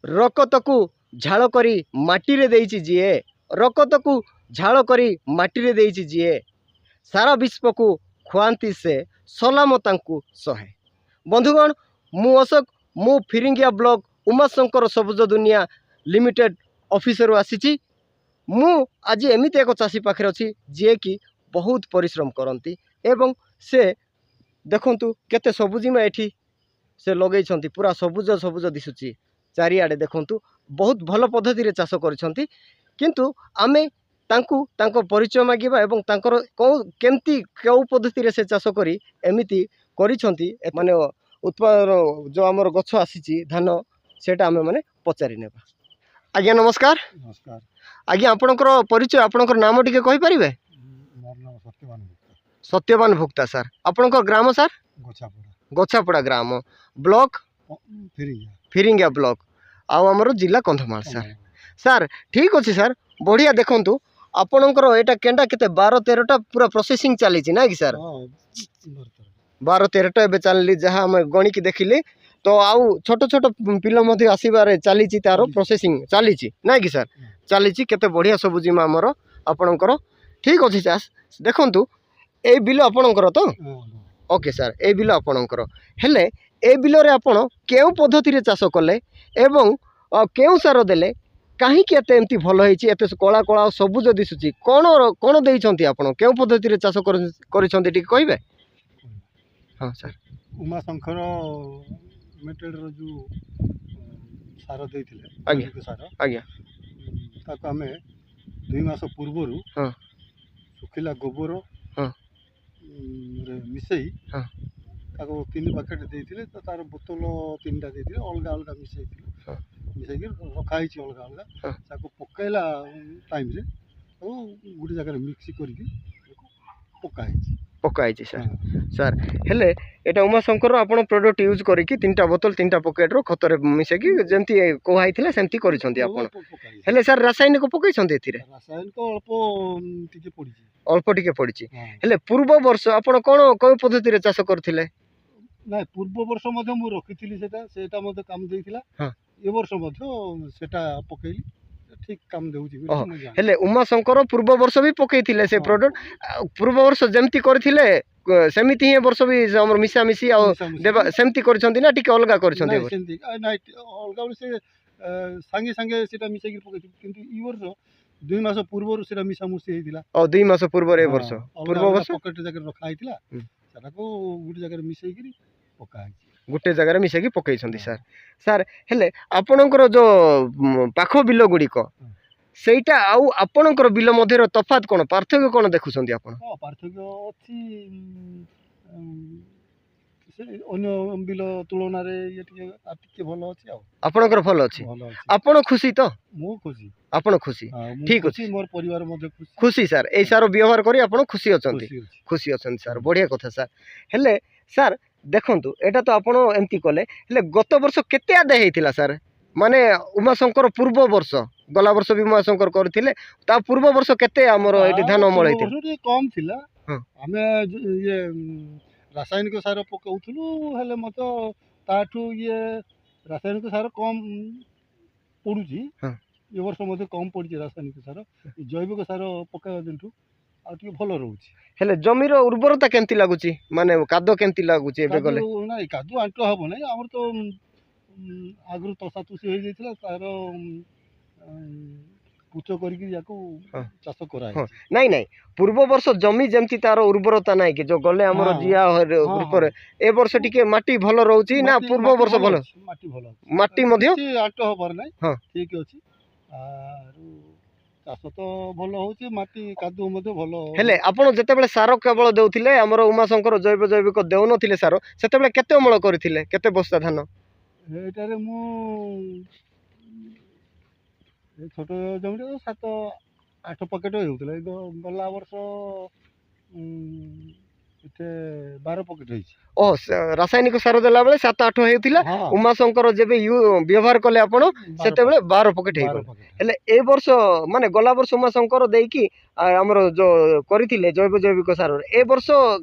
ରକତକୁ ଝାଳ କରି ମାଟିରେ ଦେଇଛି ଯିଏ, ରକତକୁ ଝାଳ କରି ମାଟିରେ ଦେଇଛି ଯିଏ, ସାରା ବିଶ୍ୱକୁ ଖୁଆନ୍ତି ସେ, ସଲାମ ତାଙ୍କୁ ସହେ। ବନ୍ଧୁଗଣ, ମୁଁ ଅଶୋକ, ମୁଁ ଫିରିଙ୍ଗିଆ ବ୍ଲକ ଉମାଶଙ୍କର ସବୁଜ ଦୁନିଆ ଲିମିଟେଡ୍ ଅଫିସରୁ ଆସିଛି। ମୁଁ ଆଜି ଏମିତି ଏକ ଚାଷୀ ପାଖରେ ଅଛି ଯିଏକି ବହୁତ ପରିଶ୍ରମ କରନ୍ତି ଏବଂ ସେ ଦେଖନ୍ତୁ କେତେ ସବୁଜିମା ଏଠି ସେ ଲଗେଇଛନ୍ତି, ପୁରା ସବୁଜ ସବୁଜ ଦିଶୁଛି ଚାରିଆଡ଼େ। ଦେଖନ୍ତୁ ବହୁତ ଭଲ ପଦ୍ଧତିରେ ଚାଷ କରିଛନ୍ତି, କିନ୍ତୁ ଆମେ ତାଙ୍କୁ ତାଙ୍କ ପରିଚୟ ମାଗିବା ଏବଂ ତାଙ୍କର କେମିତି କେଉଁ ପଦ୍ଧତିରେ ସେ ଚାଷ କରି ଏମିତି କରିଛନ୍ତି, ମାନେ ଉତ୍ପାଦନ ଯେଉଁ ଆମର ଗଛ ଆସିଛି ଧାନ, ସେଇଟା ଆମେ ମାନେ ପଚାରି ନେବା। ଆଜ୍ଞା ନମସ୍କାର। ନମସ୍କାର ଆଜ୍ଞା ଆପଣଙ୍କର ପରିଚୟ, ଆପଣଙ୍କର ନାମ ଟିକେ କହିପାରିବେ? ମୋର ନାମ ସତ୍ୟବାନ ଭୁକ୍ତା। ସତ୍ୟବାନ ଭୁକ୍ତା ସାର୍। ଆପଣଙ୍କର ଗ୍ରାମ ସାର୍? ଗଛାପଡ଼ା ଗଛାପଡ଼ା ଗ୍ରାମ, ବ୍ଲକ ଫିରିଙ୍ଗିଆ ଫିରିଙ୍ଗିଆ ବ୍ଲକ, ଆଉ ଆମର ଜିଲ୍ଲା କନ୍ଧମାଳ ସାର୍। ସାର୍ ଠିକ୍ ଅଛି ସାର୍, ବଢ଼ିଆ। ଦେଖନ୍ତୁ ଆପଣଙ୍କର ଏଇଟା କେଣ୍ଡା କେତେ 12-13ଟା ପୁରା ପ୍ରୋସେସିଂ ଚାଲିଛି ନାଇଁ କି ସାର୍? 12-13ଟା ଏବେ ଚାଲିଲି, ଯାହା ଆମେ ଗଣିକି ଦେଖିଲି। ତ ଆଉ ଛୋଟ ଛୋଟ ପିଲା ମଧ୍ୟ ଆସିବାରେ ଚାଲିଛି, ତାର ପ୍ରୋସେସିଂ ଚାଲିଛି ନାଇଁ କି ସାର୍? ଚାଲିଛି। କେତେ ବଢ଼ିଆ ସବୁ ଜିମା ଆମର ଆପଣଙ୍କର। ଠିକ୍ ଅଛି ସାର୍, ଦେଖନ୍ତୁ ଏଇ ବିଲ ଆପଣଙ୍କର ତ? ଓକେ ସାର୍, ଏଇ ବିଲ ଆପଣଙ୍କର। ହେଲେ ଏ ବିଲରେ ଆପଣ କେଉଁ ପଦ୍ଧତିରେ ଚାଷ କଲେ ଏବଂ କେଉଁ ସାର ଦେଲେ, କାହିଁକି ଏତେ ଏମିତି ଭଲ ହେଇଛି, ଏତେ କଳା କଳା ସବୁଜ ଦିଶୁଛି, କ'ଣ ଦେଇଛନ୍ତି ଆପଣ, କେଉଁ ପଦ୍ଧତିରେ ଚାଷ କରିଛନ୍ତି ଟିକେ କହିବେ? ହଁ ସାର୍। ଉମାଶଙ୍କର ଲିମିଟେଡ୍ର ଯେଉଁ ସାର ଦେଇଥିଲେ, ଆଜ୍ଞା ଜୈବିକ ସାର, ଆଜ୍ଞା, ତାକୁ ଆମେ 2 ମାସ ପୂର୍ବରୁ ହଁ ଶୁଖିଲା ଗୋବର ହଁ ମିଶେଇ ହଁ ତାକୁ 3 ପ୍ୟାକେଟ୍ ଦେଇଥିଲେ। ତ ତାର ବୋତଲ 3ଟା ଦେଇଥିଲେ, ଅଲଗା ଅଲଗା ମିଶେଇକି ରଖା ହେଇଛି ଅଲଗା ଅଲଗା। ତାକୁ ପକାଇଲା ଟାଇମ୍ରେ ତାକୁ ଗୋଟେ ଜାଗାରେ ମିକ୍ସ କରିକି ପକା ହେଇଛି ସାର୍। ସାର୍ ହେଲେ ଏଇଟା ଉମାଶଙ୍କର ଆପଣ ପ୍ରଡ଼କ୍ଟ ୟୁଜ୍ କରିକି 3ଟା ବୋତଲ 3ଟା ପ୍ୟାକେଟ୍ର ଖତରେ ମିଶେଇକି ଯେମିତି କୁହା ହେଇଥିଲା ସେମିତି କରିଛନ୍ତି ଆପଣ। ହେଲେ ସାର୍ ରାସାୟନିକ ପକାଇଛନ୍ତି ଏଥିରେ? ରାସାୟନିକ ଅଳ୍ପ ଟିକେ ପଡ଼ିଛି। ହେଲେ ପୂର୍ବ ବର୍ଷ ଆପଣ କେଉଁ ପଦ୍ଧତିରେ ଚାଷ କରୁଥିଲେ? ନାଇଁ, ପୂର୍ବ ବର୍ଷ ମଧ୍ୟ ମୁଁ ରଖିଥିଲି, ସେଟା ମଧ୍ୟ କାମ ଦେଇଥିଲା। ଏ ବର୍ଷ ମଧ୍ୟ ସେଟା ପକେଇଲି, ଠିକ୍ କାମ ଦେଉଛି। ହେଲେ ଉମାଶଙ୍କର ପୂର୍ବ ବର୍ଷ ବି ପକେଇଥିଲେ ସେ ପ୍ରଡ଼କ୍ଟ, ପୂର୍ବ ବର୍ଷ ଯେମିତି କରିଥିଲେ ସେମିତି ହିଁ ଏ ବର୍ଷ ବି ଆମର ମିଶାମିଶି ଆଉ ଦେବା ସେମିତି କରିଛନ୍ତି ନା ଟିକେ ଅଲଗା କରିଛନ୍ତି? ଅଲଗା ସେ ସାଙ୍ଗେ ସାଙ୍ଗେ ସେଟା ମିଶେଇକି ପକେଇଥିଲି, କିନ୍ତୁ ଏ ବର୍ଷ 2 ମାସ ପୂର୍ବରୁ ସେଟା ମିଶାମିଶି ହେଇଥିଲା। 2 ମାସ ପୂର୍ବରୁ ଏ ବର୍ଷ ପୂର୍ବ ବର୍ଷ ପକେଟ ଜାଗାରେ ରଖା ହେଇଥିଲା, ସେଟାକୁ ଗୋଟେ ଜାଗାରେ ମିଶେଇକି ପକା ହେଇଛି। ଗୋଟେ ଜାଗାରେ ମିଶେଇକି ପକେଇଛନ୍ତି ସାର୍। ସାର୍ ହେଲେ ଆପଣଙ୍କର ଯେଉଁ ପାଖ ବିଲ ଗୁଡ଼ିକ, ସେଇଟା ଆଉ ଆପଣଙ୍କର ବିଲ ମଧ୍ୟରେ ତଫାତ୍ କ'ଣ, ପାର୍ଥକ୍ୟ କ'ଣ ଦେଖୁଛନ୍ତି ଆପଣ? ପାର୍ଥକ୍ୟ ଅଛି, ସେ ଅନ୍ୟ ବିଲ ତୁଳନାରେ ଇଏ ଟିକେ ଭଲ ଅଛି। ଆଉ ଆପଣଙ୍କର ଭଲ ଅଛି? ଆପଣ ଖୁସି ତ? ମୁଁ ଖୁସି। ଆପଣ ଖୁସି? ଠିକ୍ ଅଛି, ମୋର ପରିବାର ମଧ୍ୟ ଖୁସି ସାର୍। ଏଇ ସାର ବ୍ୟବହାର କରି ଆପଣ ଖୁସି ଅଛନ୍ତି? ଖୁସି ଅଛନ୍ତି ସାର୍, ବଢ଼ିଆ କଥା ସାର୍। ହେଲେ ସାର୍ ଦେଖନ୍ତୁ, ଏଇଟା ତ ଆପଣ ଏମିତି କଲେ, ହେଲେ ଗତ ବର୍ଷ କେତେ ଆଦାୟ ହେଇଥିଲା ସାର୍? ମାନେ ଉମାଶଙ୍କର ପୂର୍ବ ବର୍ଷ, ଗଲା ବର୍ଷ ବି ଉମାଶଙ୍କର କରିଥିଲେ, ତା ପୂର୍ବ ବର୍ଷ କେତେ ଆମର ଏଠି ଧାନ ଅମଳ ହେଇଥିଲା? ଟିକେ କମ୍ ଥିଲା। ଆମେ ଇଏ ରାସାୟନିକ ସାର ପକାଉଥିଲୁ, ହେଲେ ମଧ୍ୟ ତାଠୁ ରାସାୟନିକ ସାର କମ୍ ପଡ଼ୁଛି। ଏ ବର୍ଷ ମଧ୍ୟ କମ୍ ପଡ଼ିଛି ରାସାୟନିକ ସାର। ଜୈବିକ ସାର ପକାଇବା ଦିନଠୁ ଆଉ ଟିକେ ଭଲ ରହୁଛି। ହେଲେ ଜମିର ଉର୍ବରତା କେମିତି ଲାଗୁଛି, ମାନେ କାଦୁଅ କେମିତି ଲାଗୁଛି ଏବେ ଗଲେ? ନାଇଁ, କାଦୁଅ ଆଣ୍ଟୁଆ ହବ ନାହିଁ। ଆମର ତ ଆଗରୁ ତଷାତୁଷି ହେଇଯାଇଥିଲା, ତାର ପୁଚ କରିକି ୟାକୁ ଚାଷ କରାହେଇଛି। ନାଇଁ ନାଇଁ, ପୂର୍ବ ବର୍ଷ ଜମି ଯେମିତି ତାର ଉର୍ବରତା ନାହିଁ କି, ଯୋଉ ଗଲେ ଆମର ଜିଆ ଗ୍ରୁପରେ, ଏ ବର୍ଷ ଟିକେ ମାଟି ଭଲ ରହୁଛି ନା ପୂର୍ବ ବର୍ଷ ଭଲ? ମାଟି ଭଲ, ମାଟି ମଧ୍ୟ ଆଣ୍ଟ ହବାର ନାହିଁ, ଠିକ୍ ଅଛି। ଚାଷ ତ ଭଲ ହଉଛି, ମାଟି କାଦୁଅ ମଧ୍ୟ ଭଲ। ହେଲେ ଆପଣ ଯେତେବେଳେ ସାର କେବଳ ଦେଉଥିଲେ, ଆମର ଉମାଶଙ୍କର ଜୈବିକ ଦେଉନଥିଲେ ସାର, ସେତେବେଳେ କେତେ ଅମଳ କରିଥିଲେ, କେତେ ବସ୍ତା ଧାନ? ଏଇଟାରେ ମୁଁ ଛୋଟ ଜମିରେ 7-8 ପ୍ୟାକେଟ୍ ହେଉଥିଲା। ଗଲା ବର୍ଷ ଏଠି 12 ପକେଟ୍ ହେଇଛି। ଓ ରାସାୟନିକ ସାର ଦେଲା ବେଳେ 7-8 ହେଉଥିଲା, ହଁ ଉମାଶଙ୍କର ଯେବେ ବ୍ୟବହାର କଲେ ଆପଣ 12 ସେତେବେଳେ 12 ପକେଟ୍ 12 ହେଇଗଲା। ପକେଟ୍। ହେଲେ ଏ ବର୍ଷ ମାନେ ଗଲା ବର୍ଷ ଉମାଶଙ୍କର ଦେଇକି ଆମର ଯୋଉ କରିଥିଲେ ଜୈବିକ ସାରରେ ଏ ବର୍ଷ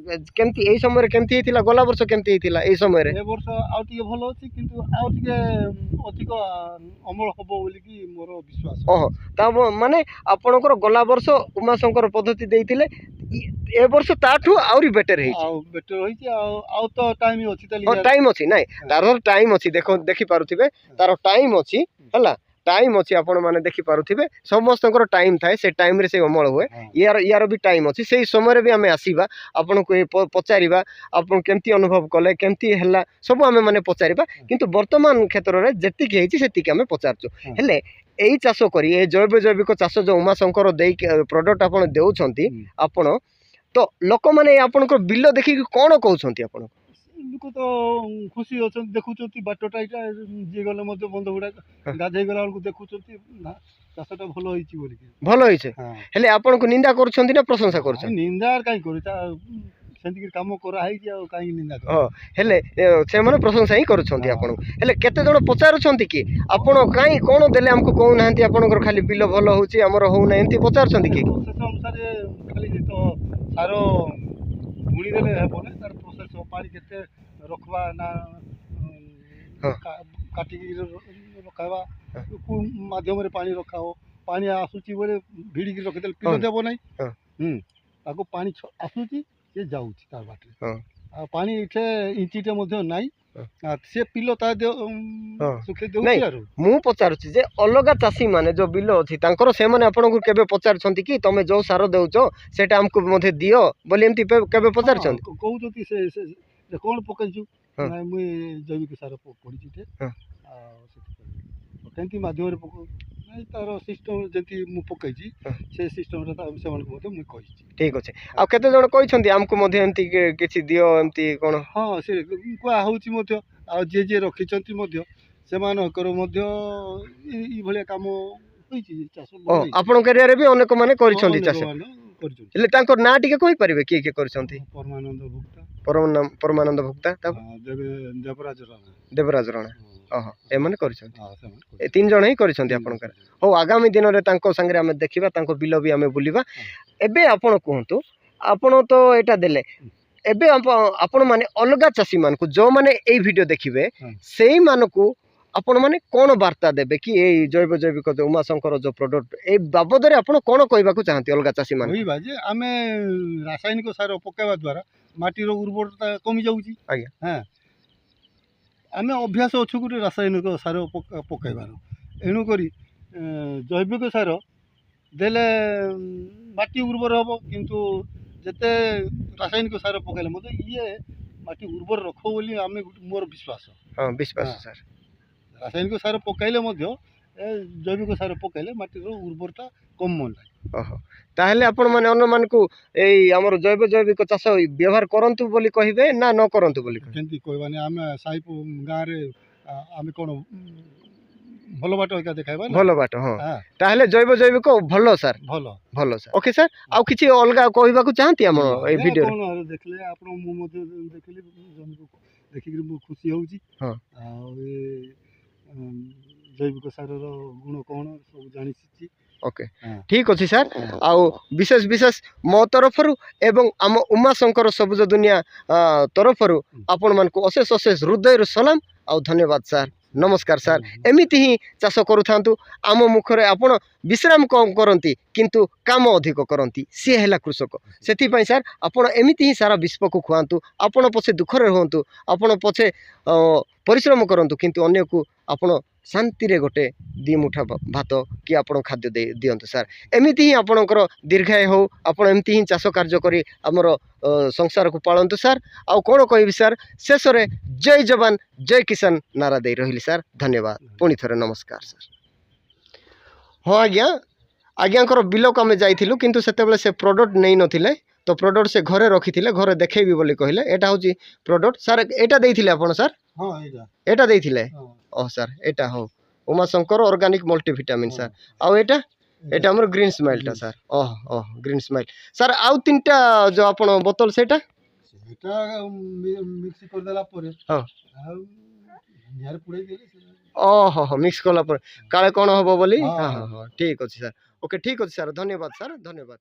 କେମିତି ଏଇ ସମୟରେ କେମିତି ହେଇଥିଲା, ଗଲା ବର୍ଷ କେମିତି ହେଇଥିଲା ଏଇ ସମୟରେ? ଏ ବର୍ଷ ଆଉ ଟିକେ ଭଲ ଅଛି, କିନ୍ତୁ ଆଉ ଟିକେ ଅଧିକ ଅମଳ ହବ ବୋଲିକି ମୋର ବିଶ୍ୱାସ। ଓହୋ, ତା ମାନେ ଆପଣଙ୍କର ଗଲା ବର୍ଷ ଉମାଶଙ୍କର ପଦ୍ଧତି ଦେଇଥିଲେ, ଏ ବର୍ଷ ତାଠୁ ଆହୁରି ବେଟର ହେଇଛି। ଆଉ ବେଟର ହେଇଛି, ଆଉ ତ ଟାଇମ୍ ଅଛି ତାହେଲେ ହଁ ୟାର। ଟାଇମ୍ ଅଛି, ନାଇଁ ତାର ଟାଇମ୍ ଅଛି, ଦେଖିପାରୁଥିବେ ତାର ଟାଇମ୍ ଅଛି ହେଲା, ଟାଇମ୍ ଅଛି, ଆପଣ ମାନେ ଦେଖିପାରୁଥିବେ ସମସ୍ତଙ୍କର ଟାଇମ୍ ଥାଏ, ସେ ଟାଇମ୍ରେ ସେ ଅମଳ ହୁଏ। ହଁ। ୟାର ବି ଟାଇମ୍ ଅଛି, ସେଇ ସମୟରେ ବି ଆମେ ଆସିବା ଆପଣଙ୍କୁ ପଚାରିବା ଆପଣ କେମିତି ଅନୁଭବ କଲେ, କେମିତି ହେଲା, ସବୁ ଆମେ ମାନେ ପଚାରିବା। କିନ୍ତୁ ବର୍ତ୍ତମାନ କ୍ଷେତ୍ରରେ ଯେତିକି ହେଇଛି ସେତିକି ଆମେ ପଚାରୁଛୁ। ହେଲେ ଏଇ ଚାଷ କରି ଏ ଜୈବିକ ଚାଷ ଯୋଉ ଉମାଶଙ୍କର ଦେଇକି ପ୍ରଡକ୍ଟ ଆପଣ ଦେଉଛନ୍ତି ଆପଣ, ତ ଲୋକମାନେ ଆପଣଙ୍କର ବିଲ ଦେଖିକି କଣ କହୁଛନ୍ତି ଆପଣ? ଲୋକ ତ ଖୁସି ଅଛନ୍ତି, ଦେଖୁଛନ୍ତି ବାଟଟା ଏଇଟା, ଯିଏ ଗଲେ ମଧ୍ୟ ବନ୍ଧ ଗୁଡ଼ାକ ଗାଧେଇ ଗଲା ବେଳକୁ ଦେଖୁଛନ୍ତି ନା ଚାଷଟା ଭଲ ହେଇଛି ବୋଲିକି। ଭଲ ହେଇছে, ହେଲେ ଆପଣଙ୍କୁ ନିନ୍ଦା କରୁଛନ୍ତି ନା ପ୍ରଶଂସା କରୁଛନ୍ତି? ନିନ୍ଦା କାହିଁ କରୁ, ସେମିତି କାମ କରାହେଇଛି, ଆଉ କାହିଁକି ନିନ୍ଦା କରୁ। ହଁ, ହେଲେ ସେମାନେ ପ୍ରଶଂସା ହିଁ କରୁଛନ୍ତି ଆପଣଙ୍କୁ। ହେଲେ କେତେ ଜଣ ପଚାରୁଛନ୍ତି କି ଆପଣ କାହିଁ କଣ ଦେଲେ ଆମକୁ କହୁନାହାନ୍ତି, ଆପଣଙ୍କର ଖାଲି ବିଲ ଭଲ ହଉଛି ଆମର ହଉନାହିଁ, ଏମିତି ପଚାରୁଛନ୍ତି କି? ପ୍ରୋସେସ୍ ଅନୁସାରେ ଖାଲି ତ ସାର ବୁଣି ଦେଲେ ହେବ ନା, ତାର ପ୍ରୋସେସ୍ ପାଣି କେତେ ରଖବା ନା, କାଟିକି ରଖାଇବା, କେଉଁ ମାଧ୍ୟମରେ ପାଣି ରଖାବ, ପାଣି ଆସୁଛି ବୋଲେ ଭିଡ଼ିକି ରଖିଦେଲେ ପିଲ ଦେବ ନାହିଁ। ତାକୁ ପାଣି ଆସୁଛି, ସେ ଯାଉଛି ତାର ବାଟରେ, ଆଉ ପାଣି ଏଠି ଇଞ୍ଚିଟେ ମଧ୍ୟ ନାହିଁ, ସେ ପିଲ ତା ଶୁଖେଇ ଦେଉଛି। ଆଉ ମୁଁ ପଚାରୁଛି ଯେ ଅଲଗା ଚାଷୀ ମାନେ ଯୋଉ ବିଲ ଅଛି ତାଙ୍କର, ସେମାନେ ଆପଣଙ୍କୁ କେବେ ପଚାରୁଛନ୍ତି କି ତମେ ଯୋଉ ସାର ଦଉଛ ସେଟା ଆମକୁ ମଧ୍ୟ ଦିଅ ବୋଲି, ଏମିତି କେବେ ପଚାରୁଛନ୍ତି? କହୁଛନ୍ତି ସେ କ'ଣ ପକେଇଛୁ, ନାଇଁ ମୁଇଁ ଜୈବିକ ସାର ପଡ଼ିଛି ଆଉ ସେଥିପାଇଁ କେମିତି ମାଧ୍ୟମରେ ପକଉ, ନାଇଁ ତାର ସିଷ୍ଟମ୍ ଯେମିତି ମୁଁ ପକେଇଛି ସେ ସିଷ୍ଟମ୍ରେ ସେମାନଙ୍କୁ ମଧ୍ୟ ମୁଁ କହିଛି। ଠିକ୍ ଅଛି, ଆଉ କେତେ ଜଣ କହିଛନ୍ତି ଆମକୁ ମଧ୍ୟ ଏମିତି କିଛି ଦିଅ ଏମିତି କ'ଣ? ହଁ, ସେ କୁହା ହେଉଛି ମଧ୍ୟ, ଆଉ ଯିଏ ରଖିଛନ୍ତି ମଧ୍ୟ ସେମାନଙ୍କର ମଧ୍ୟ ଏଇଭଳିଆ କାମ ହୋଇଛି, ଚାଷ ଆପଣଙ୍କ ଏରିଆରେ ବି ଅନେକ ମାନେ କରିଛନ୍ତି ଚାଷ। କରିଛନ୍ତି। ହେଲେ ତାଙ୍କର ନାଁ ଟିକେ କହିପାରିବେ କିଏ କିଏ କରିଛନ୍ତି? ପରମାନନ୍ଦ ଭୁକ୍ତା, ପରମାନନ୍ଦ ଭୁକ୍ତା, ଦେବରାଜ ରାଣା। ଦେବରାଜ ରଣା, ଓହୋ, ଏମାନେ କରିଛନ୍ତି। ଏ 3 ଜଣ ହିଁ କରିଛନ୍ତି ଆପଣଙ୍କର। ହଉ, ଆଗାମୀ ଦିନରେ ତାଙ୍କ ସାଙ୍ଗରେ ଆମେ ଦେଖିବା, ତାଙ୍କ ବିଲ ବି ଆମେ ବୁଲିବା। ଏବେ ଆପଣ କୁହନ୍ତୁ, ଆପଣ ତ ଏଇଟା ଦେଲେ, ଏବେ ଆପଣ ମାନେ ଅଲଗା ଚାଷୀ ମାନଙ୍କୁ ଯୋଉମାନେ ଏଇ ଭିଡ଼ିଓ ଦେଖିବେ ସେଇମାନଙ୍କୁ ଆପଣ ମାନେ କ'ଣ ବାର୍ତ୍ତା ଦେବେ କି ଏଇ ଜୈବିକ ଯୋଉ ଉମାଶଙ୍କର ଯୋଉ ପ୍ରଡକ୍ଟ ଏଇ ବାବଦରେ ଆପଣ କ'ଣ କହିବାକୁ ଚାହାନ୍ତି ଅଲଗା ଚାଷୀ ମାନେ? କହିବା ଯେ ଆମେ ରାସାୟନିକ ସାର ପକାଇବା ଦ୍ୱାରା ମାଟିର ଉର୍ବରତା କମି ଯାଉଛି। ଆଜ୍ଞା, ଆମେ ଅଭ୍ୟାସ ଅଛୁ ଗୋଟେ ରାସାୟନିକ ସାର ପକାଇବାର, ଏଣୁକରି ଜୈବିକ ସାର ଦେଲେ ମାଟି ଉର୍ବର ହେବ, କିନ୍ତୁ ଯେତେ ରାସାୟନିକ ସାର ପକାଇଲେ ମଧ୍ୟ ଇଏ ମାଟି ଉର୍ବର ରଖ ବୋଲି ମୋର ବିଶ୍ୱାସ। ହଁ, ବିଶ୍ୱାସ ସାର୍। ରାସାୟନିକ ସାର ପକାଇଲେ ମଧ୍ୟ ଜୈବିକ ସାର ପକାଇଲେ ମାଟିର ଉର୍ବରତା କମ ଲାଗେ। ଓହୋ, ତାହେଲେ ଆପଣ ମାନେ ଅନ୍ୟମାନଙ୍କୁ ଏଇ ଆମର ଜୈବିକ ଚାଷ ବ୍ୟବହାର କରନ୍ତୁ ବୋଲି କହିବେ ନା ନ କରନ୍ତୁ ବୋଲି କହିବେ? କେମିତି କହିବାନି, ଆମେ ସାହି ଗାଁରେ ଆମେ କ'ଣ ଭଲ ବାଟ ଏକା ଦେଖାଇବା, ଭଲ ବାଟ। ହଁ, ତାହେଲେ ଜୈବିକ ଭଲ ସାର୍, ଭଲ ସାର୍। ଓକେ ସାର୍, ଆଉ କିଛି ଅଲଗା କହିବାକୁ ଚାହାନ୍ତି ଆମର ଏଇ ଭିଡ଼ିଓରେ? ଦେଖିଲେ ଆପଣ, ମୁଁ ମଧ୍ୟ ଦେଖିଲି, ଦେଖିକିରି ମୁଁ ଖୁସି ହେଉଛି। ଆଉ ଏ ଜୈବିକ ସାରର ଗୁଣ କ'ଣ ସବୁ ଜାଣିଛି। ଓକେ, ଠିକ୍ ଅଛି ସାର୍। ଆଉ ବିଶେଷ ମୋ ତରଫରୁ ଏବଂ ଆମ ଉମାଶଙ୍କର ସବୁଜ ଦୁନିଆ ତରଫରୁ ଆପଣମାନଙ୍କୁ ଅଶେଷ ହୃଦୟରୁ ସଲାମ ଆଉ ଧନ୍ୟବାଦ ସାର୍। ନମସ୍କାର ସାର୍। ଏମିତି ହିଁ ଚାଷ କରୁଥାନ୍ତୁ। ଆମ ମୁଖରେ ଆପଣ ବିଶ୍ରାମ କମ୍ କରନ୍ତି କିନ୍ତୁ କାମ ଅଧିକ କରନ୍ତି, ସିଏ ହେଲା କୃଷକ। ସେଥିପାଇଁ ସାର୍ ଆପଣ ଏମିତି ହିଁ ସାରା ବିଶ୍ୱକୁ ଖୁଆନ୍ତୁ। ଆପଣ ପଛେ ଦୁଃଖରେ ହୁଅନ୍ତୁ, ଆପଣ ପଛେ ପରିଶ୍ରମ କରନ୍ତୁ, କିନ୍ତୁ ଅନ୍ୟକୁ ଆପଣ ଶାନ୍ତିରେ ଗୋଟେ 2 ମୁଠା ଭାତ କି ଆପଣ ଖାଦ୍ୟ ଦିଅନ୍ତୁ ସାର୍। ଏମିତି ହିଁ ଆପଣଙ୍କର ଦୀର୍ଘାୟୁ ହେଉ। ଆପଣ ଏମିତି ହିଁ ଚାଷ କାର୍ଯ୍ୟ କରି ଆମର ସଂସାରକୁ ପାଳନ୍ତୁ ସାର୍। ଆଉ କ'ଣ କହିବି ସାର୍, ଶେଷରେ ଜୟ ଯବାନ ଜୟ କିଷାନ ନାରା ଦେଇ ରହିଲି ସାର୍। ଧନ୍ୟବାଦ। ପୁଣି ଥରେ ନମସ୍କାର ସାର୍। ହଁ ଆଜ୍ଞାଙ୍କର ବିଲକୁ ଆମେ ଯାଇଥିଲୁ, କିନ୍ତୁ ସେତେବେଳେ ସେ ପ୍ରଡକ୍ଟ ନେଇନଥିଲେ, ତ ପ୍ରଡକ୍ଟ ସେ ଘରେ ରଖିଥିଲେ, ଘରେ ଦେଖେଇବି ବୋଲି କହିଲେ। ଏଇଟା ହେଉଛି ପ୍ରଡକ୍ଟ ସାର୍। ଏଇଟା ଦେଇଥିଲେ ଆପଣ ସାର୍? ହଁ, ଏଇଟା ଦେଇଥିଲେ। ଓହ ସାର୍, ଏଇଟା ହଉ ଉମାଶଙ୍କର ଅର୍ଗାନିକ ମଲ୍ଟିଭିଟାମିନ୍ ସାର୍। ଆଉ ଏଇଟା ଆମର ଗ୍ରୀନ୍ ସ୍ମାଇଲ୍ଟା ସାର୍। ଓହ ଗ୍ରୀନ୍ ସ୍ମାଇଲ୍ ସାର୍। ଆଉ 3ଟା ଯେଉଁ ଆପଣ ବୋତଲ ସେଇଟା ସେଟା ମିକ୍ସ କରିଦେଲା ପରେ ହଁ। ଆଉ ନିଆଁରେ ପୁଡ଼େଇ ଦେଲେ ସେ ଓହୋ ମିକ୍ସ କଲା ପରେ କାଳେ କ'ଣ ହବ ବୋଲି ହଁ, ହଁ ହଁ। ହଁ ହଁ ଠିକ୍ ଅଛି ସାର୍। ଓକେ ଠିକ୍ ଅଛି ସାର୍ ଧନ୍ୟବାଦ ସାର୍ ଧନ୍ୟବାଦ।